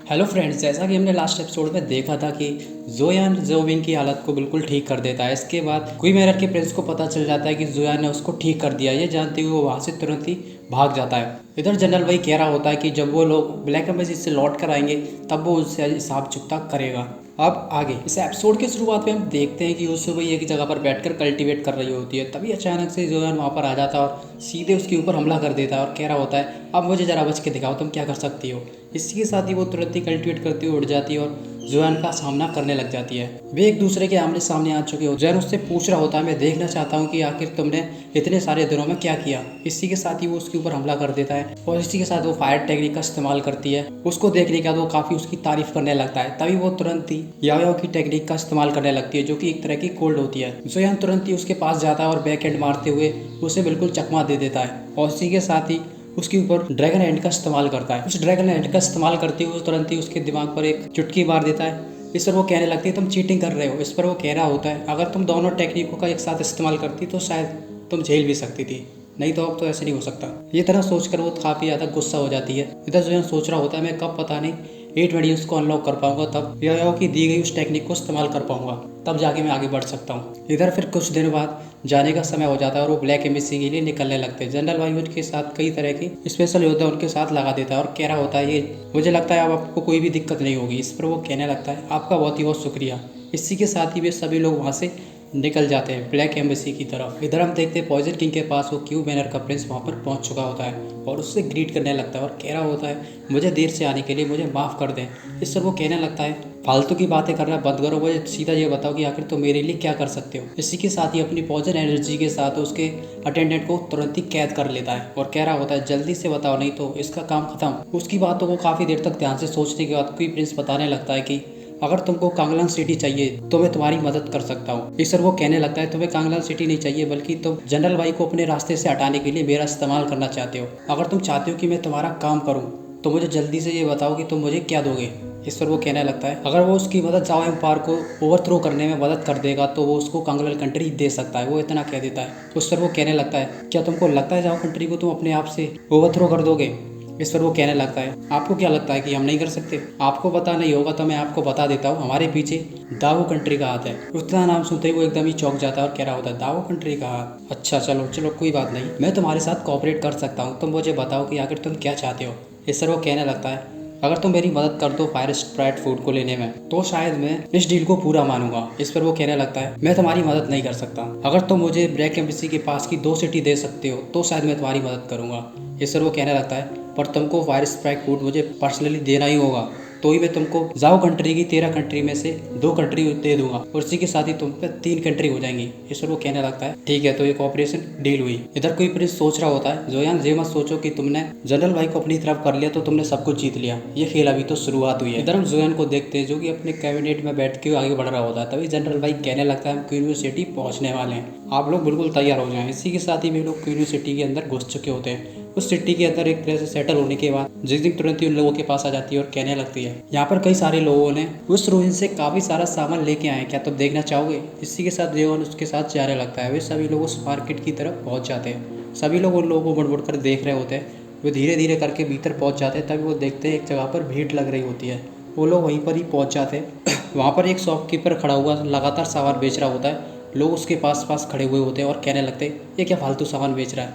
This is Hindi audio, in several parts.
हेलो फ्रेंड्स, जैसा कि हमने लास्ट एपिसोड में देखा था कि जोयान जोविन की हालत को बिल्कुल ठीक कर देता है। इसके बाद क्वी मेरर के प्रिंस को पता चल जाता है कि जोयान ने उसको ठीक कर दिया। ये जानते हुए वो वहाँ से तुरंत ही भाग जाता है। इधर जनरल वही कह रहा होता है कि जब वो लोग ब्लैक एम्बेसी से लौट कर आएंगे तब वो उनसे हिसाब चुकता करेगा। अब आगे इस एपिसोड की शुरुआत में हम देखते हैं कि उससे वही एक जगह पर बैठकर कल्टीवेट कर रही होती है। तभी अचानक से जोयान वहाँ पर आ जाता है और सीधे उसके ऊपर हमला कर देता है और कह रहा होता है, अब मुझे जरा बच के दिखाओ तुम क्या कर सकती हो। इसी के साथ ही वो तुरंत ही कल्टिवेट करती हुई उड़ जाती है और जोयान का सामना करने लग जाती है। वे एक दूसरे के आमने सामने आ चुके हो। जोयान उससे पूछ रहा होता है, मैं देखना चाहता हूँ कि आखिर तुमने इतने सारे दिनों में क्या किया। इसी के साथ ही वो उसके ऊपर हमला कर देता है और इसी के साथ वो फायर टेक्निक का इस्तेमाल करती है। उसको देखने के बाद वो काफी उसकी तारीफ करने लगता है। तभी वो तुरंत ही याओ की टेक्निक का इस्तेमाल करने लगती है, जो कि एक तरह की कोल्ड होती है। जोयान तुरंत ही उसके पास जाता है और बैक हैंड मारते हुए उसे बिल्कुल चकमा दे देता है और इसी के साथ ही उसके ऊपर ड्रैगन हैंड का इस्तेमाल करता है। उस ड्रैगन हैंड का इस्तेमाल करते हुए तुरंत ही उसके दिमाग पर एक चुटकी मार देता है। इस पर वो कहने लगती है, तुम चीटिंग कर रहे हो। इस पर वो कह रहा होता है, अगर तुम दोनों टेक्निकों का एक साथ इस्तेमाल करती तो शायद तुम झेल भी सकती थी, नहीं तो अब तो ऐसे नहीं हो सकता। ये तरह सोचकर वो काफी ज्यादा गुस्सा हो जाती है। इधर जो सोच रहा होता है, मैं कब पता नहीं 8 को अनलॉक कर पाऊंगा, तब याओ की दी गई उस टेक्निक को इस्तेमाल कर पाऊंगा, तब जाके मैं आगे बढ़ सकता हूँ। इधर फिर कुछ दिन बाद जाने का समय हो जाता है और वो ब्लैक एम्बेसी के लिए निकलने लगते हैं। जनरल वाइवर के साथ कई तरह की स्पेशल योद्धा उनके साथ लगा देता है और कह रहा होता है, ये मुझे लगता है अब आपको कोई भी दिक्कत नहीं होगी। इस पर वो कहने लगता है, आपका बहुत ही बहुत शुक्रिया। इसी के साथ ही वे सभी लोग वहाँ से निकल जाते हैं ब्लैक एम्बेसी की तरफ। इधर हम देखते हैं पॉइजन किंग के पास वो क्यू बैनर का प्रिंस वहाँ पर पहुँच चुका होता है और उससे ग्रीट करने लगता है और कह रहा होता है, मुझे देर से आने के लिए मुझे माफ़ कर दें। इस पर वो कहने लगता है, फालतू की बातें करना बंद करो, मुझे सीधा ये बताओ कि आखिर तुम मेरे लिए क्या कर सकते हो। इसी के साथ ही अपनी पॉइजन एनर्जी के साथ उसके अटेंडेंट को तुरंत ही कैद कर लेता है और कह रहा होता है, जल्दी से बताओ नहीं तो इसका काम खत्म। उसकी बातों को काफ़ी देर तक ध्यान से सोचने के बाद क्वी प्रिंस बताने लगता है कि अगर तुमको कांगलांग सिटी चाहिए तो मैं तुम्हारी मदद कर सकता हूँ। इस पर वो कहने लगता है, तुम्हें कांगलांग सिटी नहीं चाहिए, बल्कि तुम जनरल वाई को अपने रास्ते से हटाने के लिए मेरा इस्तेमाल करना चाहते हो। अगर तुम चाहते हो कि मैं तुम्हारा काम करूँ तो मुझे जल्दी से ये बताओ कि तुम मुझे क्या दोगे। इस पर वो कहने लगता है, अगर वो उसकी मदद जाओ एम्पायर को ओवरथ्रो करने में मदद कर देगा तो वो उसको कांगलांग कंट्री दे सकता है। वो इतना कह देता है। उस पर वो कहने लगता है, क्या तुमको लगता है जाओ कंट्री को तुम अपने आप से ओवरथ्रो कर दोगे। इस पर वो कहने लगता है, आपको क्या लगता है कि हम नहीं कर सकते। आपको पता नहीं होगा तो मैं आपको बता देता हूँ, हमारे पीछे दावो कंट्री का हाथ है। उतना नाम सुनते ही वो एकदम ही चौंक जाता है और कह रहा होता है, दावो कंट्री का हाथ, अच्छा चलो चलो कोई बात नहीं, मैं तुम्हारे साथ कोऑपरेट कर सकता हूँ, तुम मुझे बताओ कि आखिर तुम क्या चाहते हो। इस पर वो कहने लगता है, अगर तुम मेरी मदद कर दो फायर स्प्राइट फूड को लेने में तो शायद मैं इस डील को पूरा मानूंगा। इस पर वो कहने लगता है, मैं तुम्हारी मदद नहीं कर सकता। अगर तुम मुझे ब्लैक एम्बेसी के पास की 2 सिटी दे सकते हो तो शायद मैं तुम्हारी मदद करूंगा। इस पर वो कहने लगता है, पर तुमको फायर स्प्राइट फूड मुझे पर्सनली देना ही होगा, तो ही मैं तुमको जाओ कंट्री की 13 कंट्री में से 2 कंट्री दे दूंगा और इसी के साथ ही तुम पे 3 कंट्री हो जाएंगी। इस पर वो कहने लगता है, ठीक है, तो ये कॉपरेशन डील हुई। इधर कोई प्रिंस सोच रहा होता है, जोयान ये मत सोचो कि तुमने जनरल भाई को अपनी तरफ कर लिया तो तुमने सब कुछ जीत लिया, ये खेल अभी तो शुरुआत हुई है। इधर हम जोयान को देखते हैं जो कि अपने कैबिनेट में बैठ के आगे बढ़ रहा होता है। तभी जनरल भाई कहने लगता है, हम क्वीन सिटी पहुंचने वाले हैं, आप लोग बिल्कुल तैयार हो जाएं। इसी के साथ ही वे लोग क्वीन सिटी के अंदर घुस चुके होते हैं। उस सिटी के अंदर एक तरह से सेटल होने के बाद जिगजिग तुरंत ही उन लोगों के पास आ जाती है और कहने लगती है, यहाँ पर कई सारे लोगों ने उस रूइन से काफी सारा सामान लेके आए, क्या तुम देखना चाहोगे। इसी के साथ जेवन उसके साथ जाने लगता है। वे सभी लोग उस मार्केट की तरफ पहुंच जाते हैं। सभी लोग उन लोगों को मुड़ मुड़ कर देख रहे होते हैं। वे धीरे धीरे करके भीतर पहुंच जाते हैं। तभी वो देखते हैं एक जगह पर भीड़ लग रही होती है। वो लोग वहीं पर ही पहुंच जाते हैं। वहाँ पर एक शॉपकीपर खड़ा हुआ लगातार सामान बेच रहा होता है। लोग उसके पास पास खड़े हुए होते हैं और कहने लगते हैं, ये क्या फालतू सामान बेच रहा है,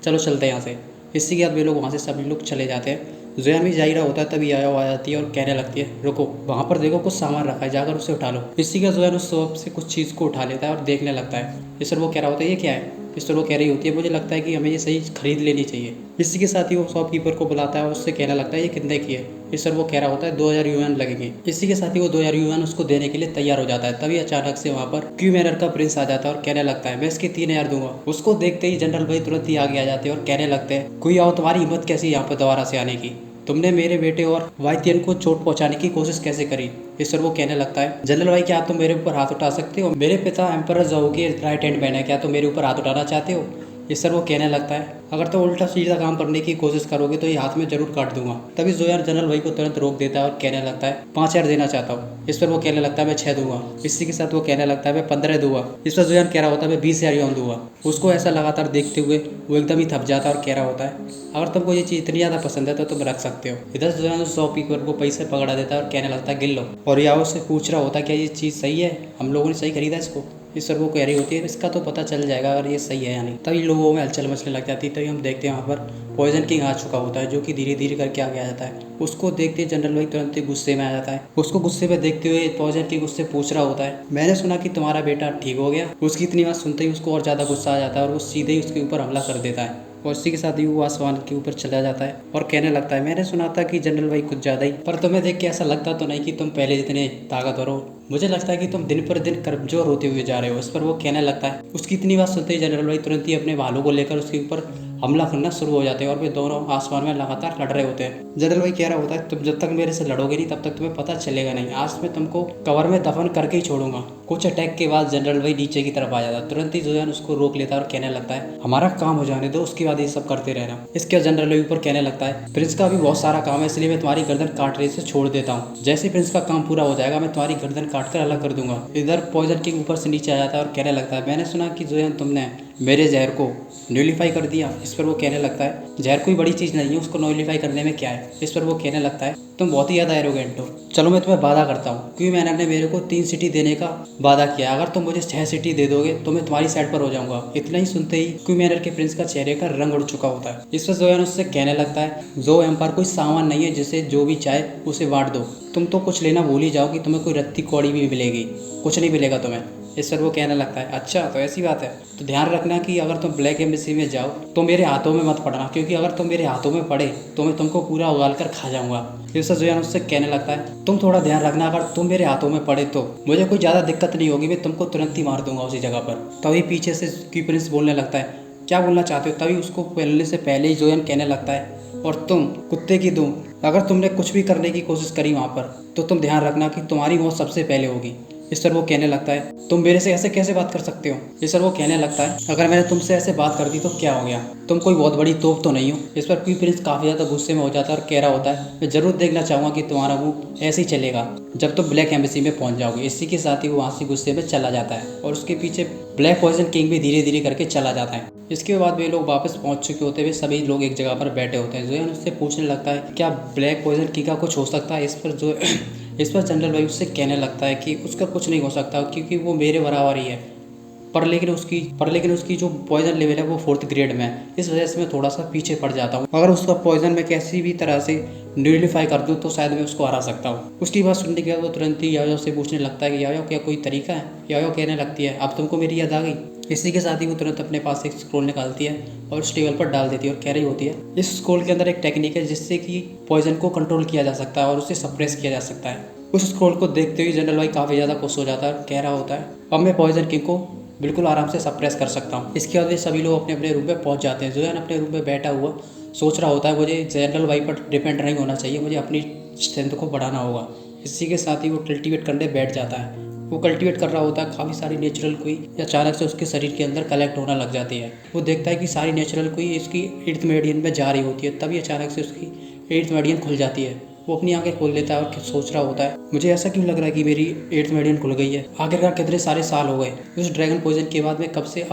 चलो चलते हैं यहाँ से। इसी के बाद वे लोग वहाँ से सभी लोग चले जाते हैं। जोयान भी जा ही रहा होता है, तभी आया आ जाती है और कहने लगती है, रुको, वहाँ पर देखो कुछ सामान रखा है, जाकर उसे उठा लो। इसी का जोयान उस शॉप से कुछ चीज़ को उठा लेता है और देखने लगता है। इस पर वो कह रहा होता है, ये क्या है। इस पर वो कह रही होती है, मुझे लगता है कि हमें ये सही खरीद लेनी चाहिए। इसी के साथ ही वो शॉपकीपर को बुलाता है और उससे कहने लगता है, ये कितने की है। इस पर वो कह रहा होता है, 2000 युआन लगेंगे। इसी के साथ ही वो 2000 युआन उसको देने के लिए तैयार हो जाता है। तभी अचानक से वहाँ पर क्यू मैनर का प्रिंस आ जाता है और कहने लगता है, मैं इसके 3000 दूंगा। उसको देखते ही जनरल भाई तुरंत ही आगे आ जाते हैं और कहने लगते हैं, कोई आओ, तुम्हारी हिम्मत कैसी यहाँ पर दोबारा से आने की, तुमने मेरे बेटे और वाइतियन को चोट पहुंचाने की कोशिश कैसे करी। इस पर वो कहने लगता है, जनरल भाई क्या तुम मेरे ऊपर हाथ उठा सकते हो, मेरे पिता एम्परर जाओ के राइट हैंड मैन है, क्या तुम मेरे ऊपर हाथ उठाना चाहते हो। ये सर वो कहने लगता है अगर तो उल्टा सीधा काम करने की कोशिश करोगे तो ये हाथ में जरूर काट दूंगा। तभी जोयान जनरल वाई को तुरंत रोक देता है और कहने लगता है 5,000 देना चाहता हूँ। इस पर वो कहने लगता है मैं 6 दूंगा। इसी के साथ वो कहने लगता है मैं 15 दूंगा। इस पर जोयान कह रहा होता है मैं 20,000 यून दूंगा। उसको ऐसा लगातार देखते हुए वो एकदम ही थक जाता है और कह रहा होता है अगर तुमको ये चीज़ इतनी ज़्यादा पसंद है तो तुम रख सकते हो। इधर जोयान उस शॉपकीपर को पैसे पकड़ा देता है और कहने लगता है गिन लो। और याओ से पूछ रहा होता है क्या ये चीज़ सही है, हम लोगों ने सही खरीदा इसको। इस पर वो कह रही होती है इसका तो पता चल जाएगा अगर ये सही है या नहीं। तभी लोगों में हलचल मचने लग जाती है। तभी हम देखते हैं वहाँ पर पॉइजन किंग आ चुका होता है जो कि धीरे धीरे करके आगे आ जाता है। उसको देखते जनरल वाई तुरंत ही गुस्से में आ जाता है। उसको गुस्से में देखते हुए पॉइजन किंग उससे पूछ रहा होता है मैंने सुना कि तुम्हारा बेटा ठीक हो गया। उसकी इतनी बात सुनते ही उसको और ज़्यादा गुस्सा आ जाता है और वो सीधे ही उसके ऊपर हमला कर देता है और इसी के साथ ही वो आसमान के ऊपर चला जाता है और कहने लगता है मैंने सुना था कि जनरल भाई कुछ ज़्यादा ही, पर तुम्हें देख के ऐसा लगता तो नहीं कि तुम पहले जितने ताकतवर हो। मुझे लगता है कि तुम दिन पर दिन कमजोर होते हुए जा रहे हो। इस पर वो कहने लगता है। उसकी इतनी बात सुनते ही जनरल भाई तुरंत ही अपने भालू को लेकर उसके ऊपर हमला करना शुरू हो जाते हैं और वे दोनों आसमान में लगातार लड़ रहे होते हैं। जनरल भाई कह रहा होता है तुम जब तक मेरे से लड़ोगे नहीं तब तक तुम्हें पता चलेगा नहीं। आज मैं तुमको कवर में दफन करके ही छोड़ूंगा। कुछ अटैक के बाद जनरल भाई नीचे की तरफ आ जाता है। तुरंत ही जोयान उसको रोक लेता है और कहने लगता है हमारा काम हो जाने दो, उसके बाद ये सब करते रहना। इसके जनरल भाई ऊपर कहने लगता है प्रिंस का भी बहुत सारा काम है इसलिए मैं तुम्हारी गर्दन काटने से छोड़ देता हूँ। जैसे प्रिंस का काम पूरा हो जाएगा मैं तुम्हारी गर्दन काट कर अलग कर दूंगा। इधर पॉइजन किंग ऊपर से नीचे आ जाता है और कहने लगता है मैंने सुना कि जोयान तुमने मेरे जहर को न्यूलीफाई कर दिया। इस पर वो कहने लगता है जहर कोई बड़ी चीज़ नहीं है, उसको न्यूलीफाई करने में क्या है। इस पर वो कहने लगता है तुम बहुत ही ज़्यादा एरोगेंट हो। चलो मैं तुम्हें वादा करता हूँ क्योंकि मैंने मेरे को 3 सिटी देने का वादा किया। अगर तुम मुझे 6 सिटी दे दोगे तो मैं तुम्हारी साइड पर हो जाऊंगा। इतना ही सुनते ही क्वीन मैनर के प्रिंस का चेहरे का रंग उड़ चुका होता है। इस पर जोयान उससे कहने लगता है जो एम्पायर कोई सामान नहीं है जिसे जो भी चाहे उसे बांट दो। तुम तो कुछ लेना भूल ही जाओ कि तुम्हें कोई रत्ती कौड़ी भी मिलेगी, कुछ नहीं मिलेगा तुम्हें। इस पर वो कहने लगता है अच्छा तो ऐसी बात है, तो ध्यान रखना कि अगर तुम ब्लैक एम्बेसी में जाओ तो मेरे हाथों में मत पड़ना, क्योंकि अगर तुम मेरे हाथों में पड़े तो मैं तुमको पूरा उगाल कर खा जाऊंगा। इस पर जोयान उससे कहने लगता है तुम थोड़ा ध्यान रखना, अगर तुम मेरे हाथों में पड़े तो मुझे कोई ज़्यादा दिक्कत नहीं होगी, मैं तुमको तुरंत ही मार दूंगा उसी जगह पर। तभी पीछे से की प्रिंस बोलने लगता है क्या बोलना चाहते हो। तभी उसको बोलने से पहले ही जोयान कहने लगता है और तुम कुत्ते की दुम, अगर तुमने कुछ भी करने की कोशिश करी वहाँ पर तो तुम ध्यान रखना कि तुम्हारी मौत सबसे पहले होगी। इस पर वो कहने लगता है तुम मेरे से ऐसे कैसे बात कर सकते हो। इस पर वो कहने लगता है अगर मैंने तुमसे ऐसे बात कर दी तो क्या हो गया, तुम कोई बहुत बड़ी तोप तो नहीं हो। इस पर क्वीन प्रिंस काफ़ी ज़्यादा गुस्से में हो जाता है और कह रहा होता है मैं जरूर देखना चाहूँगा कि तुम्हारा मुंह ऐसे ही चलेगा जब तुम ब्लैक एम्बेसी में पहुँच जाओगे। इसी के साथ ही वो वहाँ से गुस्से में चला जाता है और उसके पीछे ब्लैक पॉइजन किंग भी धीरे धीरे करके चला जाता है। इसके बाद वे लोग वापस पहुंच चुके होते हुए सभी लोग एक जगह पर बैठे होते हैं। जोयान उससे पूछने लगता है क्या ब्लैक पॉइजन किंग का कुछ हो सकता है। इस पर जनरल भाई उससे कहने लगता है कि उसका कुछ नहीं हो सकता क्योंकि वो मेरे बराबर ही है, पर लेकिन उसकी जो पॉइजन लेवल है वो 4th ग्रेड में है। इस वजह से मैं थोड़ा सा पीछे पड़ जाता हूँ। अगर उसका पॉइजन मैं कैसी भी तरह से न्यूट्रीफाई कर दूँ तो शायद मैं उसको हरा सकता हूँ। उसकी बात सुनने के बाद वो तुरंत ही यायो से पूछने लगता है कि यायो क्या कोई तरीका है। यायो कहने लगती है अब तुमको मेरी याद आ गई। इसी के साथ ही वो तुरंत अपने पास एक स्क्रोल निकालती है और उस टेबल पर डाल देती है और कह रही होती है इस स्क्रोल के अंदर एक टेक्निक है जिससे कि पॉइजन को कंट्रोल किया जा सकता है और उसे सप्रेस किया जा सकता है। उस स्क्रोल को देखते हुए जनरल भाई काफ़ी ज़्यादा खुश हो जाता है और कह रहा होता है अब मैं पॉइजन किंग को बिल्कुल आराम से सप्रेस कर सकता हूँ। इसके बाद वे सभी लोग अपने अपने रूम में पहुँच जाते हैं। जोयान अपने रूम में बैठा हुआ सोच रहा होता है मुझे जनरल भाई पर डिपेंड नहीं होना चाहिए, मुझे अपनी स्ट्रेंथ को बढ़ाना होगा। इसी के साथ ही वो कल्टिवेट करने बैठ जाता है। वो कल्टिवेट कर रहा होता है, काफ़ी सारी नेचुरल कोई अचानक से उसके शरीर के अंदर कलेक्ट होना लग जाती है। वो देखता है कि सारी नेचुरल कोई इसकी 8th मेरिडियन में जा रही होती है। तभी अचानक से उसकी 8th मेरिडियन खुल जाती है। वो अपनी आंखें खोल लेता है और सोच रहा होता है मुझे ऐसा क्यों लग रहा है कि मेरी 8th मेरिडियन खुल गई है। आखिरकार कितने सारे साल हो गए उस ड्रैगन पॉइजन के बाद में कब से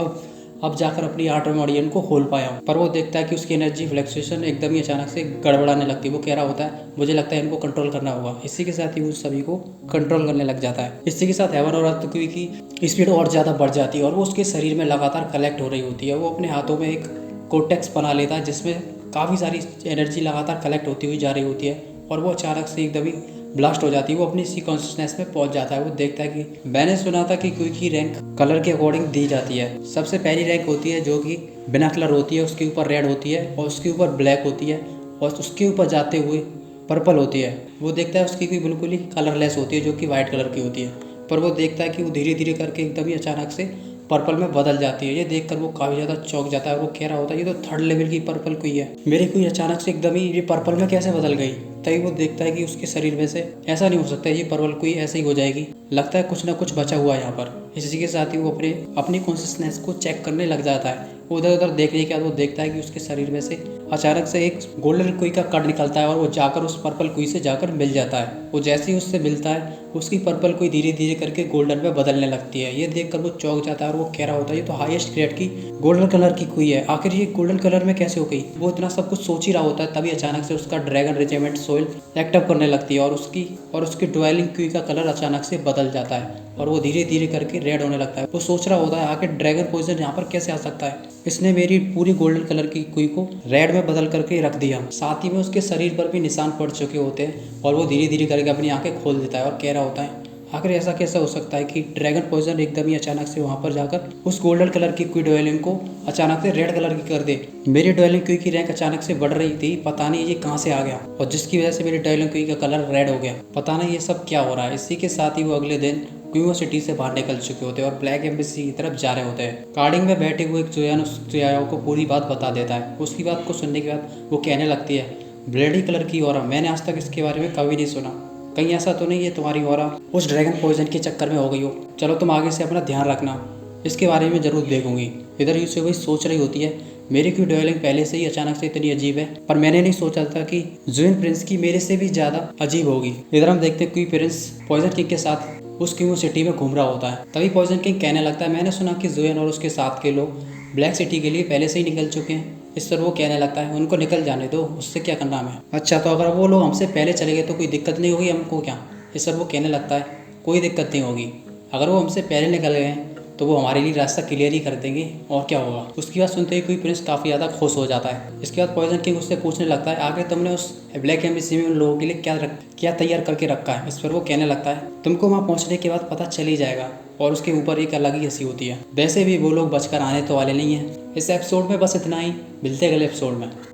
अब जाकर अपनी 8th मेरिडियन को खोल पाया हूँ। पर वो देखता है कि उसकी एनर्जी फ्लक्चुएशन एकदम ही अचानक से गड़बड़ाने लगती है। वो कह रहा होता है मुझे लगता है इनको कंट्रोल करना होगा। इसी के साथ ही वो सभी को कंट्रोल करने लग जाता है। इसी के साथ हेवन और अर्थ की स्पीड और ज़्यादा बढ़ जाती है और वो उसके शरीर में लगातार कलेक्ट हो रही होती है। वो अपने हाथों में एक कोटेक्स बना लेता है जिसमें काफ़ी सारी एनर्जी लगातार कलेक्ट होती हुई जा रही होती है और वो अचानक से एकदम ही ब्लास्ट हो जाती है। वो अपनी इसी कॉन्शियसनेस में पहुंच जाता है। वो देखता है कि मैंने सुना था कि क्विक की रैंक कलर के अकॉर्डिंग दी जाती है। सबसे पहली रैंक होती है जो कि बिना कलर होती है, उसके ऊपर रेड होती है और उसके ऊपर ब्लैक होती है और उसके ऊपर जाते हुए पर्पल होती है। वो देखता है उसकी कोई बिल्कुल ही कलरलेस होती है जो कि वाइट कलर की होती है। पर वो देखता है कि वो धीरे धीरे करके एकदम ही अचानक से पर्पल में बदल जाती है। ये देखकर वो काफ़ी ज़्यादा चौंक जाता है और वो कह रहा होता है ये तो 3rd लेवल की पर्पल कोई है, मेरी कोई अचानक से एकदम ही ये पर्पल में कैसे बदल गई। तभी वो देखता है कि उसके शरीर में से ऐसा नहीं हो सकता, ये पर्पल कोई ऐसे ही हो जाएगी। लगता है कुछ ना कुछ बचा हुआ है यहाँ पर। इसी के साथ ही वो अपनी कॉन्शियसनेस को चेक करने लग जाता है। उधर उधर देखने के बाद वो देखता है कि उसके शरीर में से अचानक से एक गोल्डन कुई का कण निकलता है और वो जाकर उस पर्पल कुई से जाकर मिल जाता है। वो जैसे ही उससे मिलता है उसकी पर्पल कुई धीरे धीरे करके गोल्डन में बदलने लगती है। ये देखकर वो चौंक जाता है और वो कह रहा होता है ये तो हाईएस्ट ग्रेड की गोल्डन कलर की कुई है, आखिर ये गोल्डन कलर में कैसे हो गई। वो इतना सब कुछ सोच ही रहा होता है, तभी अचानक से उसका ड्रैगन रेजिमेंट सोल एक्टिव करने लगती है और उसकी ड्वेलिंग कुई का कलर अचानक से बदल जाता है और वो धीरे धीरे करके रेड होने लगता है। वो सोच रहा होता है आखिर ड्रैगन पॉइजन यहाँ पर कैसे आ सकता है, इसने मेरी पूरी गोल्डन कलर की कुई को रेड में बदल करके रख दिया। साथ ही में उसके शरीर पर भी निशान पड़ चुके होते हैं और वो धीरे धीरे करके अपनी आंखें खोल देता है और कह रहा होता है आखिर ऐसा कैसा हो सकता है कि ड्रैगन पॉइजन एकदम ही अचानक से वहां पर जाकर उस गोल्डन कलर की कुई ड्वेलिंग को अचानक से रेड कलर की कर दे। मेरी ड्वेलिंग कुई की रैंक अचानक से बढ़ रही थी, पता नहीं ये कहां से आ गया और जिसकी वजह से मेरी ड्वेलिंग कुई का कलर रेड हो गया। पता नहीं ये सब क्या हो रहा है। इसी के साथ ही वो अगले दिन क्यूओ सिटी से बाहर निकल चुके होते हैं और ब्लैक एम्बेसी की तरफ जा रहे होते हैं। गार्डिंग में बैठे हुए एक जोयान उस जोयाओ को पूरी बात बता देता है। उसकी बात को सुनने के बाद वो कहने लगती है ब्लेडी कलर की ऑरा, मैंने आज तक इसके बारे में कभी नहीं सुना, कहीं ऐसा तो नहीं है तुम्हारी ऑरा उस ड्रैगन पॉइजन के चक्कर में हो गई हो। चलो तुम आगे से अपना ध्यान रखना, इसके बारे में जरूर देखूंगी। इधर यूसे वही सोच रही होती है मेरी क्यों ड्वेलिंग पहले से ही अचानक से इतनी अजीब है, पर मैंने नहीं सोचा था कि जुएन प्रिंस की मेरे से भी ज्यादा अजीब होगी। इधर हम देखते हैं कि प्रिंस पॉइजन किंग के साथ उस क्यूओ सिटी में घूम रहा होता है। तभी पॉइजन किंग कहने लगता है मैंने सुना कि जुएन और उसके साथ के लोग ब्लैक सिटी के लिए पहले से ही निकल चुके हैं। इस पर वो कहने लगता है उनको निकल जाने दो, उससे क्या करना हमें। अच्छा तो अगर वो लोग हमसे पहले चले गए तो कोई दिक्कत नहीं होगी हमको क्या। इस पर वो कहने लगता है कोई दिक्कत नहीं होगी, अगर वो हमसे पहले निकल गए तो वो हमारे लिए रास्ता क्लियर ही कर देंगे और क्या होगा। उसकी बात सुनते ही कोई प्रिंस काफ़ी ज़्यादा खुश हो जाता है। इसके बाद पॉइजन किंग उससे पूछने लगता है आगे तुमने उस ब्लैक एम्बेसी में उन लोगों के लिए क्या तैयार करके रखा है। इस पर वो कहने लगता है तुमको वहाँ पहुँचने के बाद पता चल ही जाएगा और उसके ऊपर एक अलग ही हंसी होती है। वैसे भी वो लोग बचकर आने तो वाले नहीं है। इस एपिसोड में बस इतना ही, मिलते अगले एपिसोड में।